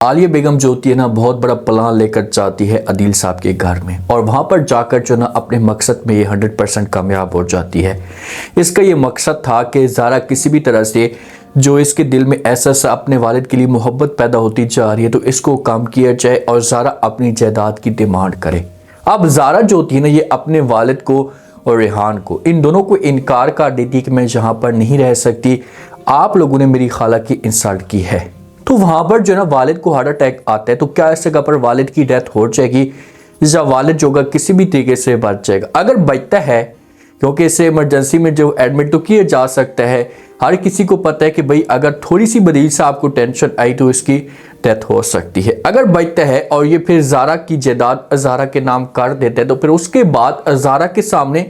आलिया बेगम जो होती है ना, बहुत बड़ा प्लान लेकर जाती है अदील साहब के घर में और वहाँ पर जाकर जो ना अपने मकसद में ये 100% कामयाब हो जाती है। इसका ये मकसद था कि ज़ारा किसी भी तरह से जो इसके दिल में ऐसा अपने वालिद के लिए मोहब्बत पैदा होती जा रही है तो इसको काम किया जाए और ज़ारा अपनी जायदाद की डिमांड करे। अब ज़ारा जो होती है ना, ये अपने वालिद को और रेहान को, इन दोनों को इनकार कर देती है कि मैं यहाँ पर नहीं रह सकती, आप लोगों ने मेरी खाला की इंसल्ट की है। तो वहाँ पर जो ना वालिद को हार्ट अटैक आता है। तो क्या इस जगह पर वालिद की डेथ हो जाएगी या वालिद जो होगा किसी भी तरीके से बच जाएगा? अगर बचता है, क्योंकि इसे इमरजेंसी में जो एडमिट तो किया जा सकता है, हर किसी को पता है कि भाई अगर थोड़ी सी बदील से आपको टेंशन आई तो इसकी डेथ हो सकती है। अगर बचता है और ये फिर ज़ारा की जायदाद ज़ारा के नाम कर देते हैं तो फिर उसके बाद ज़ारा के सामने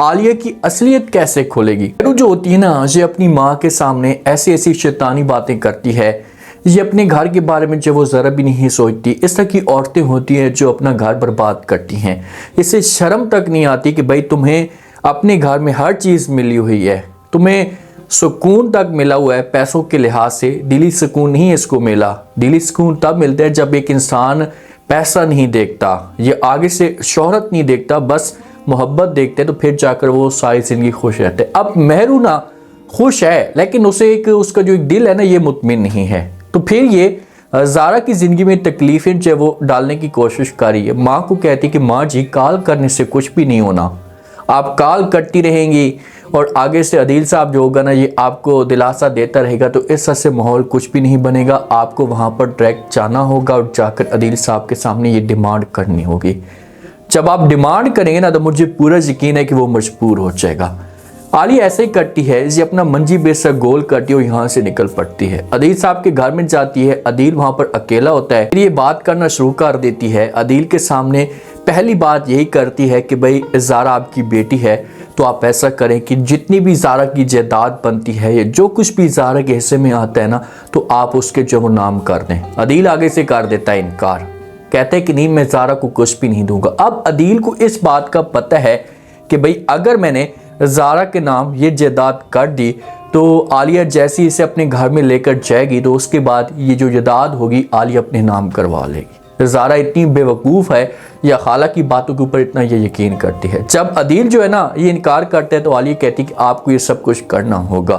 आलिया की असलियत कैसे खुलेगी? जो होती है ना, ये अपनी माँ के सामने ऐसी ऐसी शैतानी बातें करती है, ये अपने घर के बारे में जो वो ज़रा भी नहीं सोचती। इस तरह की औरतें होती हैं जो अपना घर बर्बाद करती हैं। इसे शर्म तक नहीं आती कि भाई तुम्हें अपने घर में हर चीज़ मिली हुई है, तुम्हें सुकून तक मिला हुआ है पैसों के लिहाज से, दिली सुकून नहीं इसको मिला। दिली सुकून तब मिलता है जब एक इंसान पैसा नहीं देखता, ये आगे से शोहरत नहीं देखता, बस मोहब्बत देखते तो फिर जाकर वो सारी ज़िंदगी खुश रहते। अब मेहरू ना खुश है लेकिन उसे एक उसका जो एक दिल है ना, ये मुतमिन नहीं है। तो फिर ये ज़ारा की ज़िंदगी में तकलीफ़ें जो वो डालने की कोशिश कर रही है। माँ को कहती कि माँ जी, कॉल करने से कुछ भी नहीं होना, आप कॉल करती रहेंगी और आगे से अदील साहब जो होगा ना, ये आपको दिलासा देता रहेगा, तो इस तरह से माहौल कुछ भी नहीं बनेगा। आपको वहाँ पर डायरेक्ट जाना होगा और जाकर अदील साहब के सामने ये डिमांड करनी होगी। जब आप डिमांड करेंगे ना तो मुझे पूरा यकीन है कि वो मजबूर हो जाएगा। आलिया ऐसे ही करती है, ये अपना मंजी बेसा गोल करती है और यहाँ से निकल पड़ती है। अदील साहब के घर में जाती है। अदील वहाँ पर अकेला होता है। फिर ये बात करना शुरू कर देती है। अदील के सामने पहली बात यही करती है कि भाई ज़ारा आपकी बेटी है, तो आप ऐसा करें कि जितनी भी ज़ारा की जायदाद बनती है या जो कुछ भी ज़ारा के हिस्से में आता है ना, तो आप उसके जो नाम कर दें। अदील आगे से कर देता है इनकार, कहते हैं कि नहीं, मैं ज़ारा को कुछ भी नहीं दूंगा। अब अदील को इस बात का पता है कि भाई अगर मैंने ज़ारा के नाम ये जायदाद कर दी तो आलिया जैसी इसे अपने घर में लेकर जाएगी तो उसके बाद ये जो जायदाद होगी आलिया अपने नाम करवा लेगी। ज़ारा इतनी बेवकूफ़ है या खाला की बातों के ऊपर इतना ये यकीन करती है। जब अदील जो है ना ये इनकार करता है तो आलिया कहती है कि आपको ये सब कुछ करना होगा।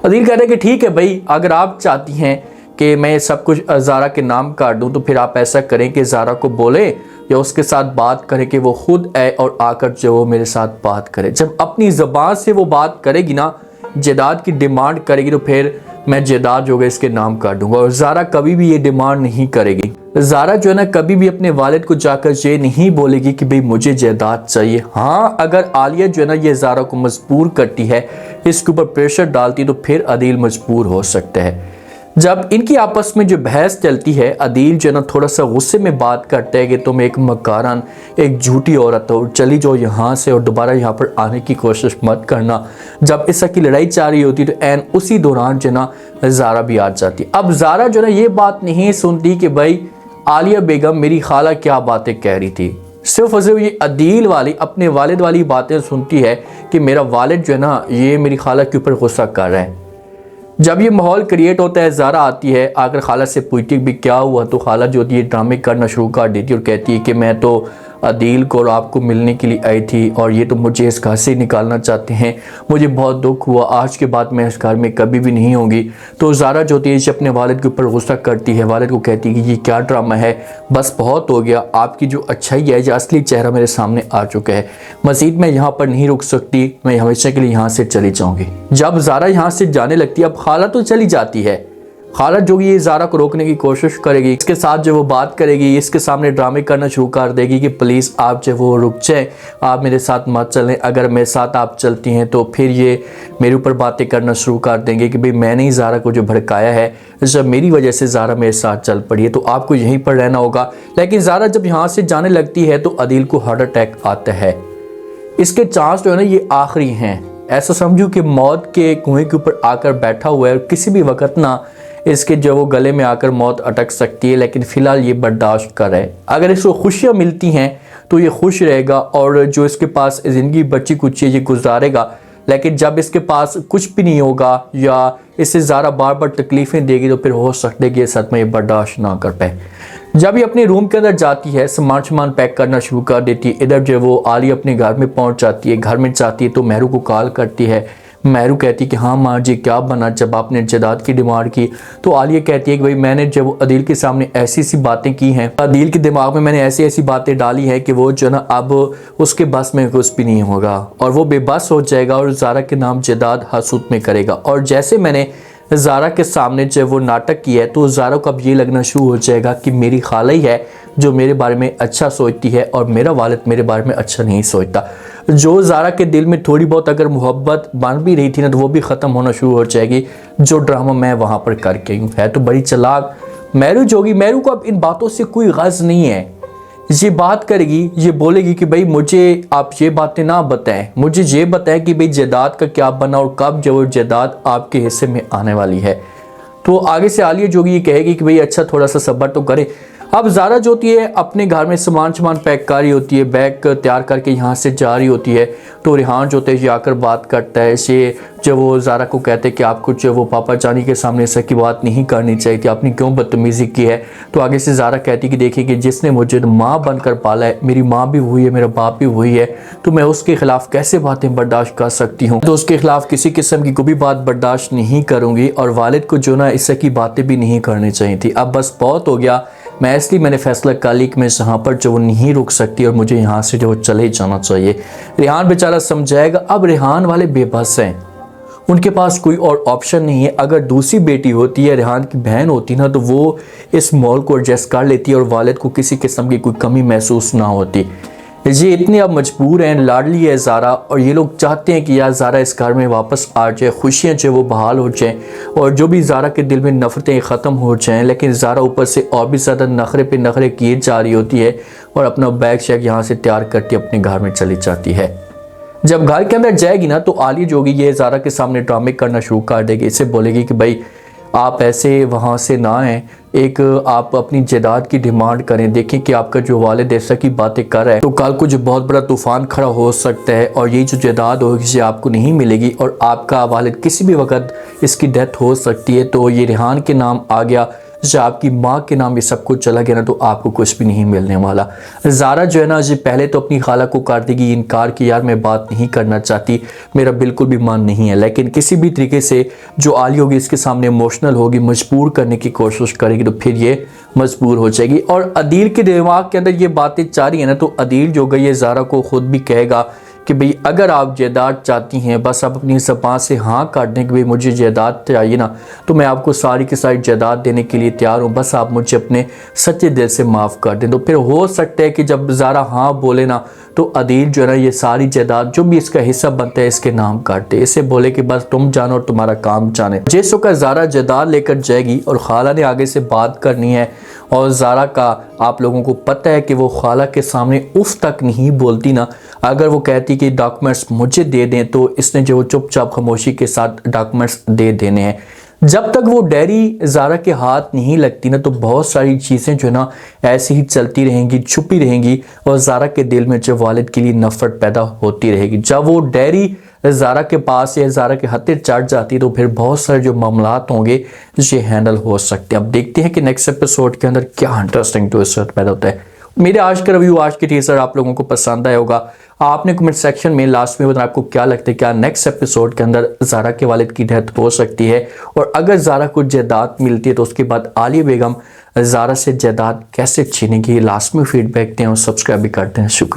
अदील कहता है कि ठीक है भाई, अगर आप चाहती हैं कि मैं सब कुछ ज़ारा के नाम कर दूं तो फिर आप ऐसा करें कि ज़ारा को बोले या उसके साथ बात करें कि वो खुद आए और आकर जो वो मेरे साथ बात करे। जब अपनी ज़बान से वो बात करेगी ना, जायदाद की डिमांड करेगी, तो फिर मैं जायदाद जो है इसके नाम कर दूंगा। और ज़ारा कभी भी ये डिमांड नहीं करेगी। ज़ारा जो है ना कभी भी अपने वालिद को जाकर ये नहीं बोलेगी कि भाई मुझे जायदाद चाहिए। हाँ, अगर आलिया जो है ना ये ज़ारा को मजबूर करती है, इसके ऊपर प्रेशर डालती, तो फिर अदील मजबूर हो सकता है। जब इनकी आपस में जो बहस चलती है, अदील जो है ना थोड़ा सा गुस्से में बात करता है कि तुम एक मकारान, एक झूठी औरत हो, चली जाओ यहाँ से और दोबारा यहाँ पर आने की कोशिश मत करना। जब इस की लड़ाई चाह रही होती तो एन उसी दौरान जो ना ज़ारा भी आ जाती। अब ज़ारा जो ना ये बात नहीं सुनती कि भाई आलिया बेगम मेरी खाला क्या बातें कह रही थी, सिर्फ और सिर्फ ये अदील वाली अपने वालिद वाली बातें सुनती है कि मेरा वालिद जो है ना ये मेरी खाला के ऊपर गुस्सा कर रहा है। जब ये माहौल क्रिएट होता है, ज़ारा आती है, आकर खाला से पूछती भी क्या हुआ, तो खाला जो होती है ड्रामे करना शुरू कर देती है और कहती है कि मैं तो अदील को और आपको मिलने के लिए आई थी और ये तो मुझे इस घर से निकालना चाहते हैं, मुझे बहुत दुख हुआ, आज के बाद मैं इस घर में कभी भी नहीं होंगी। तो ज़ारा जो होती है इसे अपने वालिद के ऊपर गुस्सा करती है। वालिद को कहती है कि ये क्या ड्रामा है, बस बहुत हो गया, आपकी जो अच्छाई है, जो असली चेहरा मेरे सामने आ चुका है, मज़ीद मैं यहाँ पर नहीं रुक सकती, मैं हमेशा के लिए यहाँ से चली जाऊँगी। जब ज़ारा यहाँ से जाने लगती है, अब खाला तो चली जाती है, खाला जो ये ज़ारा को रोकने की कोशिश करेगी, इसके साथ जो वो बात करेगी, इसके सामने ड्रामे करना शुरू कर देगी कि प्लीज़ आप जो वो रुक जाए, आप मेरे साथ मत चलें, अगर मेरे साथ आप चलती हैं तो फिर ये मेरे ऊपर बातें करना शुरू कर देंगे कि भाई मैंने ही ज़ारा को जो भड़काया है, जब मेरी वजह से ज़ारा मेरे साथ चल पड़ी है, तो आपको यहीं पर रहना होगा। लेकिन ज़ारा जब यहाँ से जाने लगती है तो अदील को हार्ट अटैक आता है। इसके चांस जो है ना ये आखिरी हैं, ऐसा समझूँ कि मौत के कुएँ के ऊपर आकर बैठा हुआ है और किसी भी वक्त ना इसके जो वो गले में आकर मौत अटक सकती है, लेकिन फ़िलहाल ये बर्दाश्त कर रहा है। अगर इसको खुशियाँ मिलती हैं तो ये खुश रहेगा और जो इसके पास ज़िंदगी बची कुछ ये गुजारेगा लेकिन जब इसके पास कुछ भी नहीं होगा या इससे ज़ारा बार बार तकलीफ़ें देगी तो फिर हो सकता है कि ये सदमा ये बर्दाश्त ना कर पाए। जब ये अपने रूम के अंदर जाती है, सामान पैक करना शुरू कर देती है। इधर जो वो आलिया अपने घर में पहुंच जाती है, घर में जाती है तो मेहरू को कॉल करती है। मेहरू कहती है कि हाँ माँ जी क्या बना जब आपने जायदाद की डिमांड की। तो आलिया कहती है कि भाई मैंने जब अदील के सामने ऐसी ऐसी बातें की हैं, अदील के दिमाग में मैंने ऐसी ऐसी बातें डाली हैं कि वो जो ना अब उसके बस में कुछ भी नहीं होगा और वो बेबस हो जाएगा और ज़ारा के नाम जायदाद हसूत में करेगा। और जैसे मैंने ज़ारा के सामने जब वो नाटक किया है तो ज़ारा को अब ये लगना शुरू हो जाएगा कि मेरी खाला ही है जो मेरे बारे में अच्छा सोचती है और मेरा वालिद मेरे बारे में अच्छा नहीं सोचता। जो ज़ारा के दिल में थोड़ी बहुत अगर मोहब्बत बन भी रही थी ना तो वो भी ख़त्म होना शुरू हो जाएगी, जो ड्रामा मैं वहाँ पर करके हूँ। है तो बड़ी चालाक मेहरू जोगी। मेहरू को अब इन बातों से कोई गर्ज नहीं है। ये बात करेगी, ये बोलेगी कि भाई मुझे आप ये बातें ना बताएं, मुझे ये बताएं कि भाई जायदाद का क्या बना और कब जो जायदाद आपके हिस्से में आने वाली है। तो आगे से आलिया जोगी ये कहेगी कि भाई अच्छा थोड़ा सा सब्र तो करें। अब ज़ारा जो होती है अपने घर में सामान पैक कर रही होती है, बैग तैयार करके यहाँ से जा रही होती है। तो रिहान जो होता है ये आकर बात करता है से जब वो ज़ारा को कहते हैं कि आप कुछ वो पापा जानी के सामने ऐसा की बात नहीं करनी चाहिए थी, आपने क्यों बदतमीज़ी की है। तो आगे से ज़ारा कहती है कि देखिए कि जिसने मुझे माँ बनकर पाला है, मेरी माँ भी वही है, मेरा बाप भी वही है, तो मैं उसके ख़िलाफ़ कैसे बातें बर्दाश्त कर सकती हूँ। तो उसके ख़िलाफ़ किसी किस्म की कोई भी बात बर्दाश्त नहीं करूँगी और वालिद को जो ना इससे की बातें भी नहीं करनी चाहिए थी। अब बस बहुत हो गया, मैं इसलिए मैंने फैसला कर ली कि मैं यहाँ पर जो वो नहीं रुक सकती और मुझे यहाँ से जो वो चले जाना चाहिए। रिहान बेचारा समझाएगा। अब रिहान वाले बेबस हैं, उनके पास कोई और ऑप्शन नहीं है। अगर दूसरी बेटी होती है, रिहान की बहन होती ना, तो वो इस मॉल को एडजस्ट कर लेती और वालिद को किसी किस्म की कोई कमी महसूस ना होती। ये इतने अब मजबूर हैं, लाडली है ज़ारा और ये लोग चाहते हैं कि यार ज़ारा इस घर में वापस आ जाए, खुशियाँ जो वो बहाल हो जाएं और जो भी ज़ारा के दिल में नफ़रतें ख़त्म हो जाएं। लेकिन ज़ारा ऊपर से और भी ज़्यादा नखरे पे नखरे किए जा रही होती है और अपना बैग शैग यहाँ से तैयार करके अपने घर में चली जाती है। जब घर के अंदर जाएगी ना तो आलिया जोगी ये ज़ारा के सामने ड्रामे करना शुरू कर देगी। इससे बोलेगी कि भाई आप ऐसे वहाँ से ना आएँ, एक आप अपनी जायदाद की डिमांड करें, देखें कि आपका जो वालिद ऐसा की बातें कर रहा है तो कल को जो बहुत बड़ा तूफान खड़ा हो सकता है और ये जो जायदाद होगी ये आपको नहीं मिलेगी और आपका वालिद किसी भी वक्त इसकी डेथ हो सकती है। तो ये रिहान के नाम आ गया, जब आपकी माँ के नाम ये सब कुछ चला गया ना तो आपको कुछ भी नहीं मिलने वाला। ज़ारा जो है ना जी पहले तो अपनी खाला को कर देगी इनकार कि यार मैं बात नहीं करना चाहती, मेरा बिल्कुल भी मन नहीं है, लेकिन किसी भी तरीके से जो आलिया होगी इसके सामने इमोशनल होगी, मजबूर करने की कोशिश करेगी तो फिर ये मजबूर हो जाएगी। और अदील के दिमाग के अंदर ये बातें चाह रही है ना तो अदील जो गई है ज़ारा को खुद भी कहेगा कि भाई अगर आप जायदाद चाहती हैं, बस आप अपनी ज़बान से हाँ काट दें कि भाई मुझे जायदाद चाहिए ना, तो मैं आपको सारी की सारी जायदाद देने के लिए तैयार हूँ, बस आप मुझे अपने सच्चे दिल से माफ़ कर दें। तो फिर हो सकता है कि जब ज़ारा हाँ बोले ना तो अदील जो है ना ये सारी जायदाद जो भी इसका हिस्सा बनता है इसके नाम काट दे, इससे बोले कि बस तुम जानो और तुम्हारा काम जाने। जिस वक्त ज़ारा जायदाद लेकर जाएगी और खाला ने आगे से बात करनी है और ज़ारा का आप लोगों को पता है कि वो खाला के सामने उफ तक नहीं बोलती ना, अगर वो कहती कि डॉक्यूमेंट्स मुझे दे दें तो इसने जो चुपचाप खामोशी के साथ डॉक्यूमेंट्स दे देने हैं। जब तक वो डायरी ज़ारा के हाथ नहीं लगती ना तो बहुत सारी चीज़ें जो ना ऐसे ही चलती रहेंगी, छुपी रहेंगी और ज़ारा के दिल में जो वालिद के लिए नफ़रत पैदा होती रहेगी। जब वो डायरी ज़ारा के पास या ज़ारा के हथे चढ़ जाती तो फिर बहुत सारे जो मामलात होंगे ये हैंडल हो सकते हैं। अब देखते हैं कि नेक्स्ट एपिसोड के अंदर क्या इंटरेस्टिंग ट्विस्ट पैदा होता है। मेरे आज का रिव्यू, आज के टीजर आप लोगों को पसंद आया होगा। आपने कमेंट सेक्शन में लास्ट में बताना आपको क्या लगता है, क्या नेक्स्ट एपिसोड के अंदर ज़ारा के वालिद की डेथ हो सकती है और अगर ज़ारा को जायदाद मिलती है तो उसके बाद आलिया बेगम ज़ारा से जायदाद कैसे छीनेगी। लास्ट में फीडबैक दें और सब्सक्राइब भी करते हैं। शुक्रिया।